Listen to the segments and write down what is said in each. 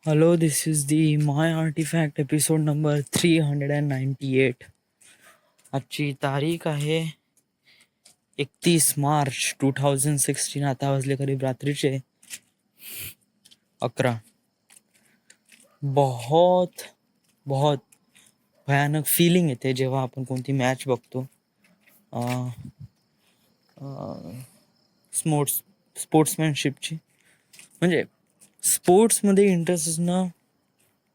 Hello, this is the My Artifact episode number 398. आजची तारीख आहे 31 मार्च 2016. आता वाजले करीब रात्रीचे 11. बहुत बहुत भयानक फीलिंग येते जेव्हा आपण कोणती मॅच बघतो. स्पोर्ट्समॅनशिपची, म्हणजे स्पोर्ट्समध्ये इंटरेस्ट असणं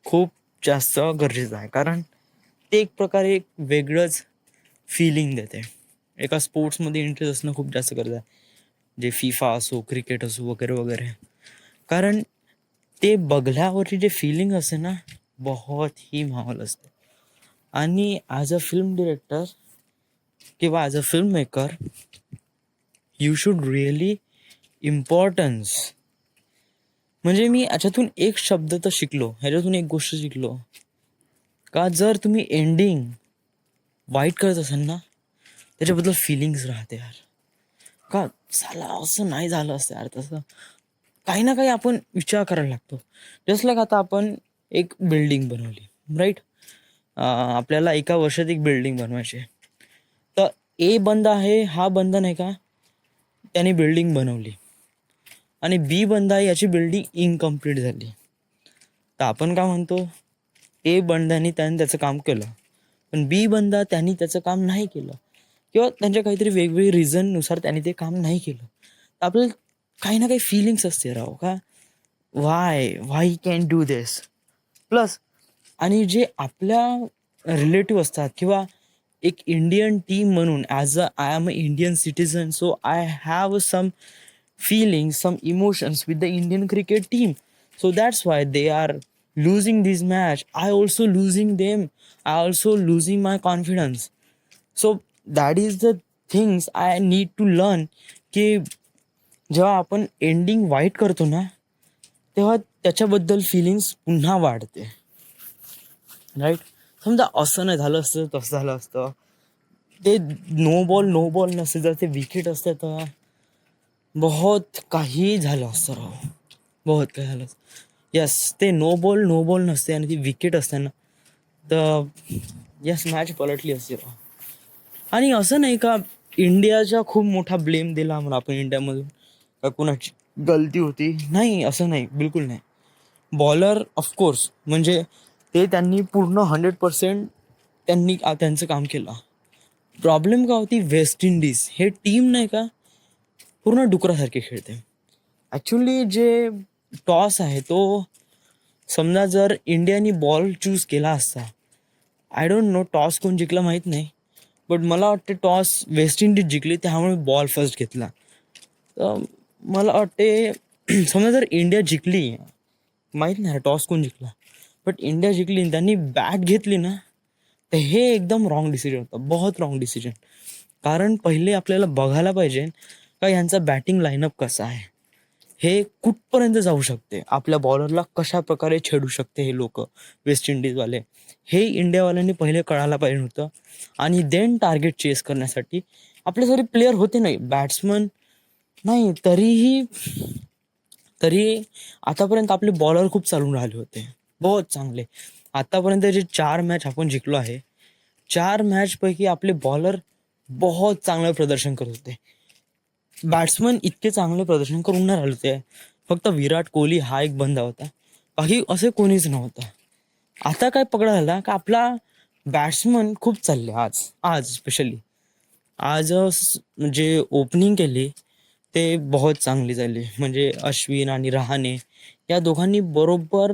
खूप जास्त गरजेचं आहे, कारण ते एक प्रकारे एक वेगळंच फिलिंग देते. एका स्पोर्ट्समध्ये इंटरेस्ट असणं खूप जास्त गरजेचं आहे, जे फिफा असो, क्रिकेट असो, वगैरे वगैरे. कारण ते बघल्यावरची जे फिलिंग असते ना, बहुत ही माहोल असते. आणि ॲज अ फिल्म डिरेक्टर किंवा as a film maker, you should really importance, म्हणजे मी याच्यातून एक शब्द तर शिकलो, ह्याच्यातून एक गोष्ट शिकलो का, जर तुम्ही एंडिंग वाईट करत असाल ना, त्याच्याबद्दल फिलिंग्स राहते यार. का साला असं नाही झालं असतं यार, तसं काही ना काही आपण विचार करायला लागतो. जस्ट लाईक आता आपण एक बिल्डिंग बनवली, राईट. आपल्याला एका वर्षात एक बिल्डिंग बनवायची आहे. तर ए बंदा आहे, हा बंदा नाही का, त्याने बिल्डिंग बनवली आणि बी बंदा याची बिल्डिंग इनकम्प्लीट झाली. तर आपण काय म्हणतो, ए बंदाने त्याने त्याचं काम केलं, पण बी बंदा त्यांनी त्याचं काम नाही केलं, किंवा त्यांच्या काहीतरी वेगवेगळी रिझननुसार त्यांनी ते काम नाही केलं. तर आपल्याला काही ना काही फिलिंग्स असते राव, का why can do this. Plus आणि जे आपल्या रिलेटिव्ह असतात, किंवा एक इंडियन टीम म्हणून, as a I am a Indian citizen, so I have some feelings, some emotions with the Indian cricket team. So that's why they are losing this match. I also losing them. I also losing my confidence. So that is the things I need to learn. की जेव्हा आपण ending वाईट करतो ना, तेव्हा त्याच्याबद्दल feelings पुन्हा वाढते, राईट. समजा असं नाही झालं असतं, तसं झालं असतं, ते नो बॉल नसते, जर ते विकेट असते तर बहुत काही झालं असतं राव, बहुत काही झालं असतं. यस, ते नो बॉल नसते आणि ती विकेट असते ना, तर यस, मॅच पलटली असते राव. आणि असं नाही का इंडियाचा खूप मोठा ब्लेम दिला म्हणून आपण इंडियामधून का कुणाची गलती होती, नाही, असं नाही, बिलकुल नाही. बॉलर ऑफकोर्स, म्हणजे ते त्यांनी पूर्ण 100% त्यांनी त्यांचं काम केलं. प्रॉब्लेम का होती, वेस्ट इंडिज हे टीम नाही का पूर्ण डुकरासारखे खेळते. ॲक्च्युली जे टॉस आहे तो, समजा जर इंडियाने बॉल चूज केला असता, आय डोंट नो टॉस कोण जिंकला माहीत नाही, बट मला वाटते टॉस वेस्ट इंडिज जिंकली, त्यामुळे बॉल फर्स्ट घेतला. तर मला वाटते समजा जर इंडिया जिंकली, माहीत नाही टॉस कोण जिंकला, बट इंडिया जिंकली आणि त्यांनी बॅट घेतली ना, तर हे एकदम रॉंग डिसिजन होतं, बहुत रॉंग डिसिजन. कारण पहिले आपल्याला बघायला पाहिजे का यांचा बॅटिंग लाईनअप कसा आहे, हे कुठपर्यंत जाऊ शकते, आपल्या बॉलरला कशा प्रकारे छेडू शकते हे लोक वेस्ट इंडिजवाले, हे इंडियावाल्यांनी पहिले कळायला पाहिजे होतं. आणि देन टार्गेट चेस करण्यासाठी आपले सारे प्लेयर होते, नाही बॅट्समन नाही, तरी आतापर्यंत आपले बॉलर खूप चालून राहिले होते, बहुत चांगले. आतापर्यंत जे 4 मॅच आपण जिंकलो आहे, 4 मॅचपैकी आपले बॉलर बहुत चांगलं प्रदर्शन करत होते. बॅट्समन इतके चांगले प्रदर्शन करून नाही राहिले होते, फक्त विराट कोहली हा एक बंदा होता, बाकी असे कोणीच नव्हतं. आता काय पकडा झाला का, आपला बॅट्समन खूप चालले आज आज स्पेशली आज जे ओपनिंग केली ते बहुत चांगली झाली. म्हणजे अश्विन आणि रहाणे या दोघांनी बरोबर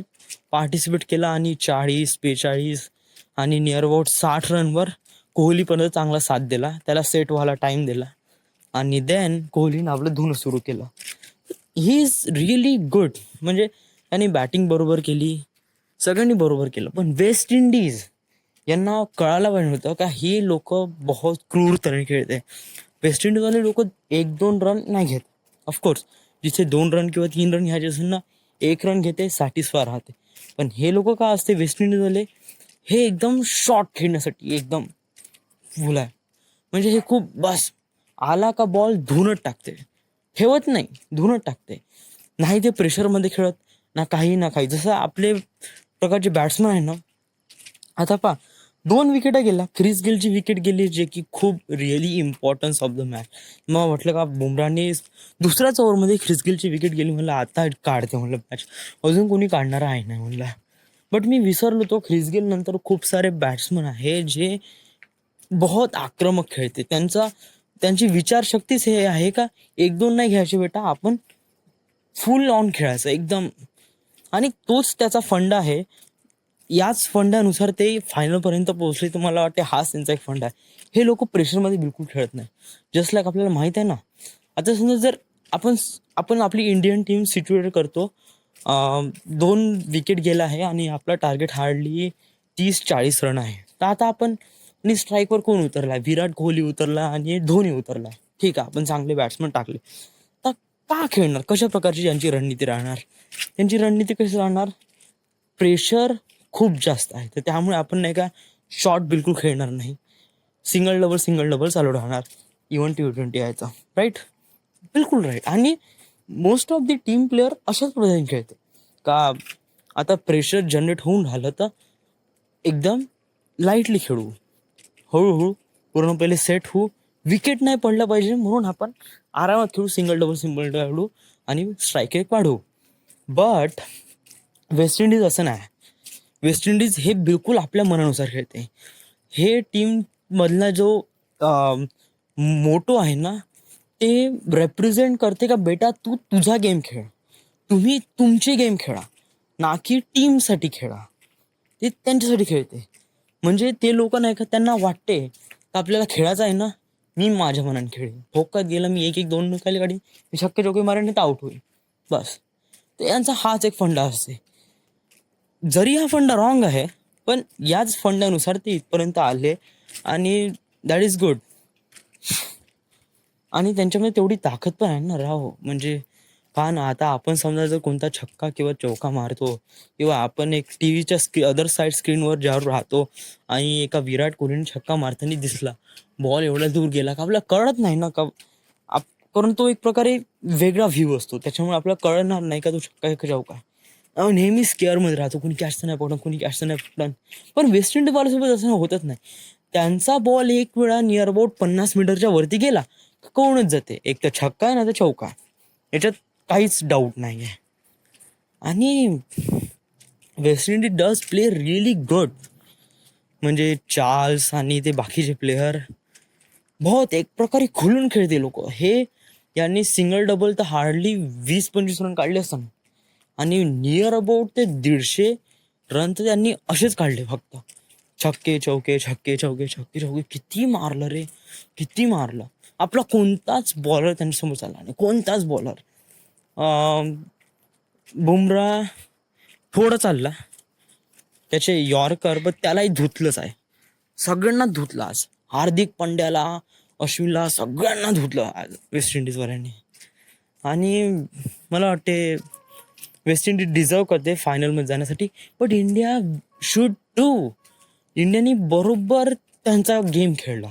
पार्टिसिपेट केला आणि 40-42 आणि नियर अबाउट 60 रनवर कोहलीपर्यंत चांगला साथ दिला, त्याला सेट व्हायला टाईम दिला, आणि देन कोहलीनं आपलं धुणं सुरू केलं. He is really good. म्हणजे त्यांनी बॅटिंग बरोबर केली, सगळ्यांनी बरोबर केलं, पण वेस्ट इंडिज यांना कळायला पाहिजे होतं का ही लोक बहुत क्रूर तऱ्हेने खेळते. वेस्ट इंडिजवाले लोक 1-2 रन नाही घेत, ऑफकोर्स जिथे 2 रन किंवा 3 रन घ्यायचे असेल ना, 1 रन घेते, सॅटिस्फाय राहते. पण हे लोक का असते वेस्ट इंडिजवाले, हे एकदम शॉर्ट खेळण्यासाठी एकदम फुल आहे. म्हणजे हे खूप बस आला का बॉल धुणत टाकते, ठेवत नाही, धुणत टाकते. नाही ते प्रेशरमध्ये खेळत, ना काही ना काही. जसं आपले प्रकारचे बॅट्समन आहे ना, आता पहा 2 विकेटा गेल्या. ख्रिस गेलची विकेट गेली, जे की खूप really importance of the match. मग म्हटलं का बुमराहने दुसऱ्याच ओव्हरमध्ये ख्रिस गेलची विकेट गेली, म्हणलं आता काढते म्हणलं मॅच, अजून कोणी काढणारा आहे नाही म्हणलं. बट मी विसरलो तो ख्रिस गेल नंतर खूप सारे बॅट्समन आहे जे बहुत आक्रमक खेळते. त्यांची विचारशक्तीच हे आहे का एक दोन नाही घ्यायचे बेटा, आपण फुल ऑन खेळायचं एकदम. आणि तोच त्याचा फंड आहे. याच फंडानुसार ते फायनलपर्यंत पोहोचले. तर मला वाटते हाच त्यांचा एक फंड आहे. हे लोक प्रेशरमध्ये बिलकुल खेळत नाही. जस्ट लाईक आपल्याला माहित आहे ना, आता समजा जर आपण आपण आपली इंडियन टीम सिच्युएट करतो, 2 विकेट गेला आहे आणि आपला टार्गेट हार्डली 30-40 रन आहे. तर आता आपण आणि स्ट्राईकवर कोण उतरलाय, विराट कोहली उतरला आणि धोनी उतरलाय. ठीक आहे, आपण चांगले बॅट्समन टाकले. तर का खेळणार, कशा प्रकारची यांची रणनीती राहणार? त्यांची रणनीती कशी राहणार, प्रेशर खूप जास्त आहे. तर त्यामुळे आपण नाही का शॉट बिलकुल खेळणार नाही. सिंगल डबल चालू राहणार. इव्हन T20 यायचा, राईट? बिलकुल राईट. आणि most of the team player अशाच पद्धतीने खेळते का, आता प्रेशर जनरेट होऊन राहिलं तर एकदम लाईटली खेळू, हळूहळू पूर्ण पहिले सेट होऊ, विकेट नाही पडलं पाहिजे म्हणून आपण आरामात खेळू, सिंगल डबल खेळू आणि स्ट्राईक रेट वाढवू. बट वेस्ट इंडिज असं नाही. वेस्ट इंडिज हे बिलकुल आपल्या मनानुसार खेळते. हे टीम मधला जो मोटो आहे ना, ते रेप्रेझेंट करते का बेटा तू तुझा गेम खेळ, तुम्ही तुमची गेम खेळा, ना की टीमसाठी खेळा. ते त्यांच्यासाठी खेळते. म्हणजे ते लोक नाही का, त्यांना वाटते का आपल्याला खेळायचं आहे ना, मी माझ्या मनाने खेळेन, भोकात गेला मी 1-1 2 निकाली काढी, मी शक्य चौके मारेन तर आउट होईल बस. तर यांचा हाच एक फंडा असते. जरी हा फंडा रॉंग आहे, पण याच फंडानुसार ते इथपर्यंत आले आणि दॅट इज गुड. आणि त्यांच्यामध्ये तेवढी ताकद पण आहे ना राव. म्हणजे पहा ना, आता आपण समजा जर कोणता छक्का किंवा चौका मारतो, किंवा आपण एक टीव्हीच्या अदर साईड स्क्रीनवर ज्यावर राहतो आणि एका विराट कोहलीने छक्का मारताना दिसला, बॉल एवढ्या दूर गेला का आपल्याला कळत नाही ना का कारण तो एक प्रकारे वेगळा व्ह्यू असतो, त्याच्यामुळे आपल्याला कळणार नाही का तो छक्का आहे का चौका आहे. नेहमी स्केअरमध्ये राहतो, कोणी कॅच तर नाही पडणार, कोणी कॅच तर नाही पडणार. पण वेस्ट इंडिज बॉलसोबत असं होतच नाही. त्यांचा बॉल एक वेळा नियर अबाउट 50 मीटरच्या वरती गेला कोणच जाते, एक तर छक्का आहे ना तर चौका, याच्यात काहीच डाऊट नाही आहे. आणि West Indies does play really good. म्हणजे चार्ल्स आणि ते बाकीचे प्लेयर बहुत एक प्रकारे खुलून खेळते लोक हे. यांनी सिंगल डबल तर हार्डली 20-25 रन काढले असताना, आणि नियर अबाउट ते 150 रन तर त्यांनी असेच काढले फक्त. छक्के चौके छक्के चौके छक्के चौके किती मारलं रे, किती मारलं. आपला कोणताच बॉलर त्यांच्यासमोर चालला नाही, कोणताच बॉलर. बुमरा थोडं चालला, त्याचे यॉर्कर पण त्यालाही धुतलंच आहे, सगळ्यांना धुतलं आज. हार्दिक पंड्याला, अश्विनला, सगळ्यांना धुतलं आज वेस्ट इंडिजवाल्यांनी. आणि मला वाटते वेस्ट इंडिज डिझर्व करते फायनलमध्ये जाण्यासाठी. But India should do. इंडियाने बरोबर त्यांचा गेम खेळला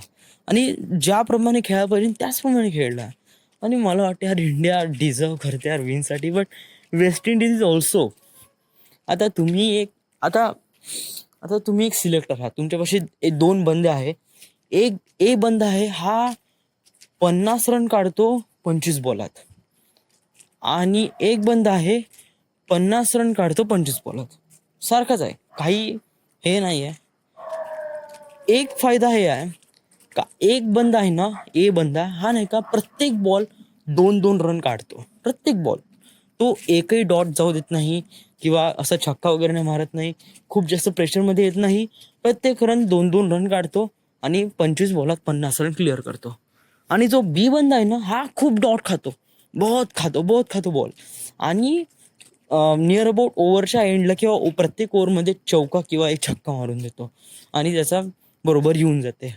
आणि ज्याप्रमाणे खेळायला पाहिजे त्याचप्रमाणे खेळला. आणि मला वाटते यार इंडिया डिझर्व करते यार विनसाठी. But West Indies is also. आता तुम्ही एक आता आता तुम्ही एक सिलेक्टर आहात, तुमच्यापाशी 2 बंदे आहे. एक बंदा आहे हा 50 रन काढतो 25 बॉलात, आणि एक बंदा आहे 50 रन काढतो 25 बॉलात. सारखाच आहे, काही हे नाही आहे. एक फायदा हे आहे का एक बंदा आहे ना, बंदा हा नाही का प्रत्येक बॉल 2-2 रन काढतो. प्रत्येक बॉल तो एकही डॉट जाऊ देत नाही, किंवा असा छक्का वगैरे नाही मारत नाही, खूप जास्त प्रेशरमध्ये येत नाही. प्रत्येक रन 2-2 रन काढतो आणि 25 बॉलात 50 रन क्लिअर करतो. आणि जो बी बंदा आहे ना, हा खूप डॉट खातो, बहुत खातो बॉल. आणि नियर अबाउट ओव्हरच्या एंडला किंवा प्रत्येक ओव्हरमध्ये चौका किंवा एक छक्का मारून देतो आणि त्याचा बरोबर येऊन जाते.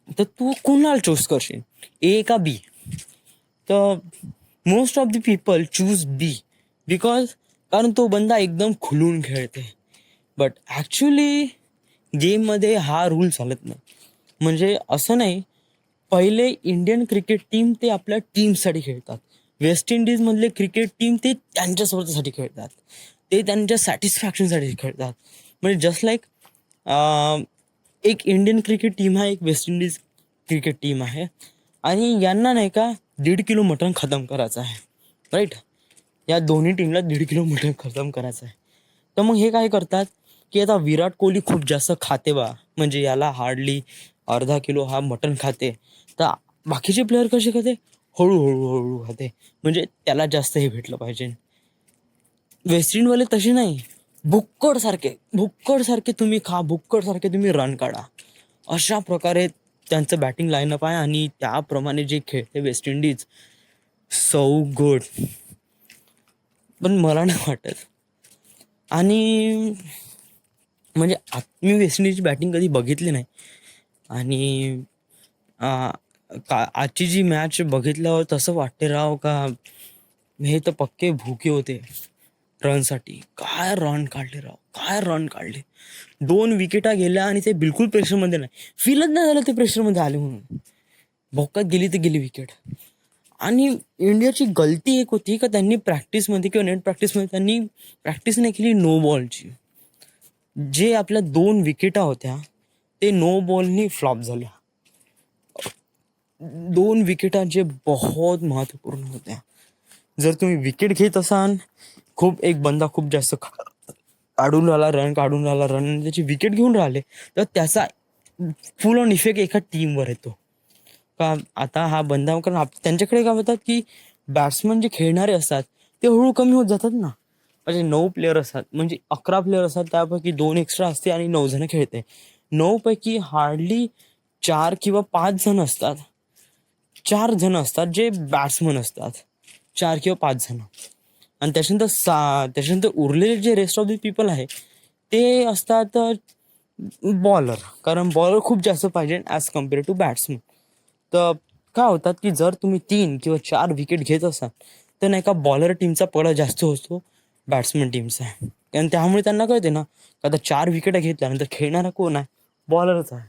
तर तू कुणाला चूज करशील, ए का बी? तर most of the people choose B, because कारण तो बंदा एकदम खुलून खेळते. बट ॲक्च्युली गेममध्ये हा रूल चालत नाही. म्हणजे असं नाही, पहिले इंडियन क्रिकेट टीम ते आपल्या टीमसाठी खेळतात, वेस्ट इंडिजमधले क्रिकेट टीम ते त्यांच्या स्वतःसाठी खेळतात, ते त्यांच्या सॅटिस्फॅक्शनसाठी खेळतात. म्हणजे जस्ट लाईक एक इंडियन क्रिकेट टीम आहे, एक वेस्ट इंडिज क्रिकेट टीम आहे, आणि यांना नाही का 1.5 किलो मटण खतम करायचं आहे, राईट. या दोन्ही टीमला 1.5 किलो मटण खतम करायचं आहे. तर मग हे काय करतात की आता विराट कोहली खूप जास्त खाते बा, म्हणजे याला हार्डली अर्धा किलो हा मटण खाते, तर बाकीचे प्लेअर कसे खाते, हळूहळू हळू खाते, म्हणजे त्याला जास्त हे भेटलं पाहिजे. वेस्ट इंडिजवाले तसे नाही, भुक्कड सारखे तुम्ही खा, भुक्कड सारखे तुम्ही रन काढा, अशा प्रकारे त्यांचं बॅटिंग लाईनअप आहे. आणि त्याप्रमाणे जे खेळते वेस्ट इंडिज, सो गुड. पण मला नाही वाटत. आणि म्हणजे मी वेस्ट इंडिजची बॅटिंग कधी बघितली नाही, आणि आजची जी मॅच बघितल्यावर तसं वाटते राव का हे तर पक्के भुके होते रनसाठी. काय रन काढले राव, काय रन काढले. 2 विकेटा गेल्या आणि ते बिलकुल प्रेशरमध्ये नाही, फीलच नाही झालं ते प्रेशरमध्ये आले म्हणून. भोकात गेली तर गेली विकेट. आणि इंडियाची गलती एक होती का त्यांनी प्रॅक्टिसमध्ये किंवा नेट प्रॅक्टिसमध्ये त्यांनी प्रॅक्टिस नाही केली नो बॉलची. जे आपल्या 2 विकेटा होत्या ते नो बॉलनी फ्लॉप झाल्या. 2 विकेटा जे बहुत महत्वपूर्ण होत्या. जर तुम्ही विकेट घेत असाल, खूप एक बंदा खूप जास्त काढून राहिला रन त्याची विकेट घेऊन राहिले, तर त्याचा फुल ऑन इफेक्ट एका टीमवर येतो. का आता हा बंदा, कारण त्यांच्याकडे काय होतात की बॅट्समन जे खेळणारे असतात ते हळूहळू कमी होत जातात ना. म्हणजे 9 प्लेअर असतात, म्हणजे 11 प्लेअर असतात, त्यापैकी 2 एक्स्ट्रा असते आणि 9 जण खेळते. 9 पैकी हार्डली 4 किंवा 5 जण असतात, 4 जण असतात जे बॅट्समन असतात, 4 किंवा 5 जण. आणि त्याच्यानंतर उरलेले जे रेस्ट ऑफ द पीपल आहे ते असतात बॉलर, कारण बॉलर खूप जास्त पाहिजे ॲज कम्पेअर टू बॅट्समन. तर काय होतात की जर तुम्ही 3 किंवा 4 विकेट घेत असाल तर नाही का बॉलर टीमचा पडा जास्त असतो बॅट्समन टीमचा. कारण त्यामुळे त्यांना कळते ना का आता 4 विकेट घेतल्यानंतर खेळणारा कोण आहे, बॉलरच आहे.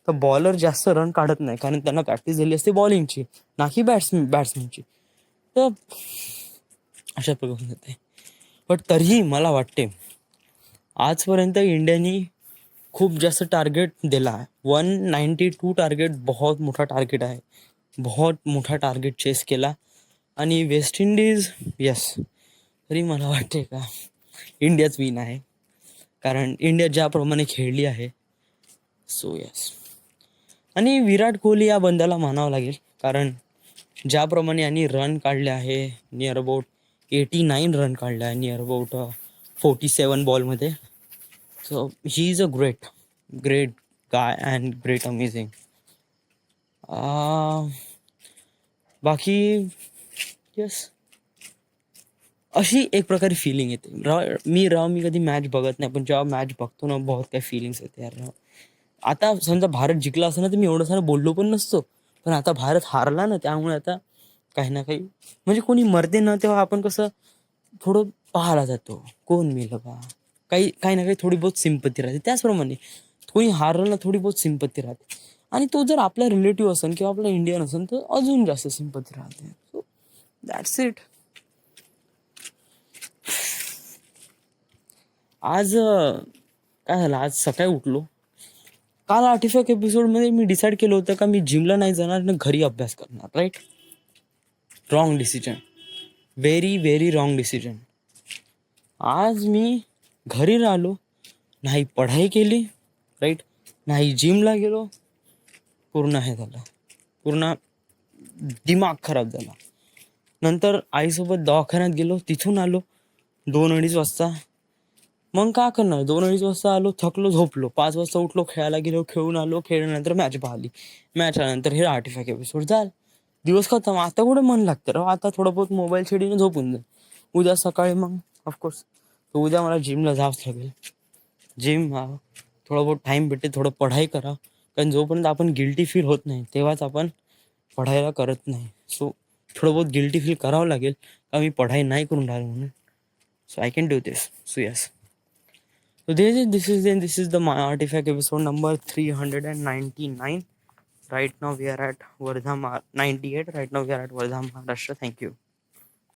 तर बॉलर जास्त रन काढत नाही, कारण त्यांना प्रॅक्टिस झाली असते बॉलिंगची, ना की बॅट्समनची. तर अशा प्रकारे होते. पण तरीही मला वाटते आजपर्यंत इंडियानी खूप जास्त टार्गेट दिला आहे. 192 टार्गेट बहुत मोठा टार्गेट आहे, बहुत मोठा टार्गेट चेस केला. आणि वेस्ट इंडिज यस, तरी मला वाटते का इंडियाच विन आहे, कारण इंडिया ज्याप्रमाणे खेळली आहे. So yes. आणि विराट कोहली या बंदाला मानावं लागेल, कारण ज्याप्रमाणे यांनी रन काढले आहे, नियर अबाउट 89 रन काढले आहे, नियर अबाउट 47 बॉलमध्ये. So he is a great guy and great amazing. बाकी यस, अशी एक प्रकारे फिलिंग येते. मी कधी मॅच बघत नाही, पण जेव्हा मॅच बघतो ना बहुत काही फिलिंग्स येते यार. आता समजा भारत जिंकला असं ना तर मी एवढं सारं बोललो पण नसतो, पण आता भारत हारला ना, त्यामुळे आता काही ना काही, म्हणजे कोणी मरते ना तेव्हा आपण कसं थोडं पाहायला जातो, कोण मेलं बा, काही ना काही थोडी बहुत सिंपत्ती राहते. त्याचप्रमाणे कोणी हारलं ना थोडी बहुत सिंपत्ती राहते, आणि तो जर आपला रिलेटिव्ह असेल किंवा आपला इंडियन असेल तर अजून जास्त सिंपत्ती राहते. So that's it. आज काय झालं, आज सकाळी उठलो, काल 85 एपिसोडमध्ये मी डिसाईड केलं होतं का मी जिमला नाही जाणार ना घरी अभ्यास करणार, right. Wrong decision, very very wrong decision. आज मी घरी राहिलो, नाही पढाई केली, राईट, नाही जिमला गेलो, पूर्ण हे झालं, पूर्ण दिमाग खराब झाला. नंतर आईसोबत दवाखान्यात गेलो, तिथून आलो 2-2:30 वाजता. मग काय करणार, 2-2:30 वाजता आलो, थकलो, झोपलो, 5 वाजता उठलो, खेळायला गेलो, खेळून आलो, खेळल्यानंतर मॅच पाहिली, मॅच आल्यानंतर हे 85 एपिसोड झालं, दिवस खतम. आता कुठं मन लागतं राव, आता थोडं बहुत मोबाईल छेडीनं झोपून जाईल. उद्या सकाळी मग ऑफकोर्स तर उद्या मला जिमला जावंच लागेल. जिम थोडं बहुत टाईम भेटते, थोडं पढाई करा, कारण जोपर्यंत आपण गिल्टी फील होत नाही तेव्हाच आपण पढायला करत नाही. सो थोडं बहुत गिल्टी फील करावं लागेल का मी पढाई नाही करून राहिलो म्हणून. So I can do this. So yes. So this is the artifact episode number 399. Right now we are at Wardha 98. Right now we are at Wardha, Maharashtra. Thank you.